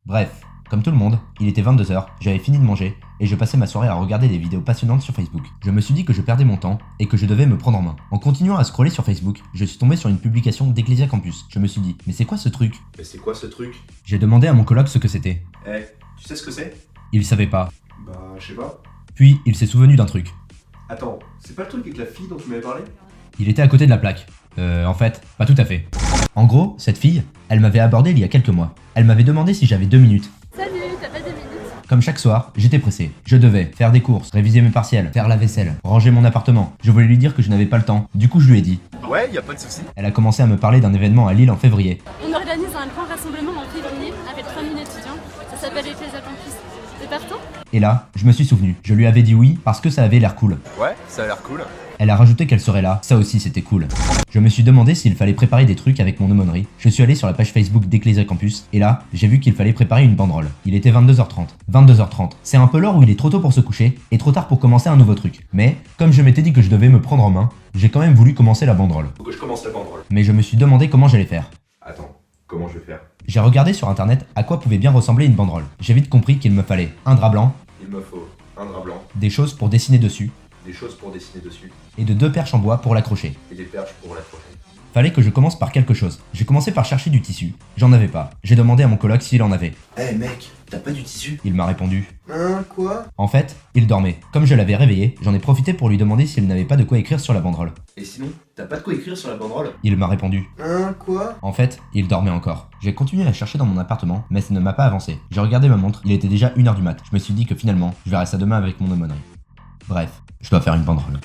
Bref, comme tout le monde, il était 22h, j'avais fini de manger, et je passais ma soirée à regarder des vidéos passionnantes sur Facebook. Je me suis dit que je perdais mon temps, et que je devais me prendre en main. En continuant à scroller sur Facebook, je suis tombé sur une publication d'Ecclesia Campus. Je me suis dit, mais c'est quoi ce truc? Mais c'est quoi ce truc? J'ai demandé à mon coloc ce que c'était. Eh, tu sais ce que c'est? Il savait pas. Bah, je sais pas. Puis, il s'est souvenu d'un truc. Attends, c'est pas le truc avec la fille dont tu m'avais parlé? Il était à côté de la plaque. En fait, pas tout à fait. En gros, cette fille, elle m'avait abordé il y a quelques mois. Elle m'avait demandé si j'avais 2 minutes. Salut, t'as pas 2 minutes? Comme chaque soir, j'étais pressé. Je devais faire des courses, réviser mes partiels, faire la vaisselle, ranger mon appartement. Je voulais lui dire que je n'avais pas le temps. Du coup, je lui ai dit. Ouais, y a pas de souci. Elle a commencé à me parler d'un événement à Lille en février. On organise un grand rassemblement en février avec 3000 étudiants. Ça s'appelle Ecclesia Campus. T'es partant? Et là, je me suis souvenu. Je lui avais dit oui parce que ça avait l'air cool. Ouais, ça a l'air cool. Elle a rajouté qu'elle serait là, ça aussi c'était cool. Je me suis demandé s'il fallait préparer des trucs avec mon aumônerie. Je suis allé sur la page Facebook d'Ecclesia Campus, et là, j'ai vu qu'il fallait préparer une banderole. Il était 22h30. 22h30, c'est un peu l'heure où il est trop tôt pour se coucher, et trop tard pour commencer un nouveau truc. Mais, comme je m'étais dit que je devais me prendre en main, j'ai quand même voulu commencer la banderole. Faut que je commence la banderole. Mais je me suis demandé comment j'allais faire. Attends, comment je vais faire? J'ai regardé sur internet à quoi pouvait bien ressembler une banderole. J'ai vite compris qu'il me fallait un drap blanc, Il me faut un drap blanc, des choses pour dessiner dessus, des choses pour dessiner dessus, et de 2 perches en bois pour l'accrocher. et des perches pour l'accrocher. Fallait que je commence par quelque chose. J'ai commencé par chercher du tissu. J'en avais pas. J'ai demandé à mon coloc s'il en avait. Eh mec, t'as pas du tissu? Il m'a répondu. Hein, quoi? En fait, il dormait. Comme je l'avais réveillé, j'en ai profité pour lui demander s'il n'avait pas de quoi écrire sur la banderole. Et sinon, t'as pas de quoi écrire sur la banderole? Il m'a répondu. Hein, quoi? En fait, il dormait encore. J'ai continué à chercher dans mon appartement, mais ça ne m'a pas avancé. J'ai regardé ma montre, il était déjà 1h du mat. Je me suis dit que finalement, je verrais ça demain avec mon aumônerie. Bref, je dois faire une banderole.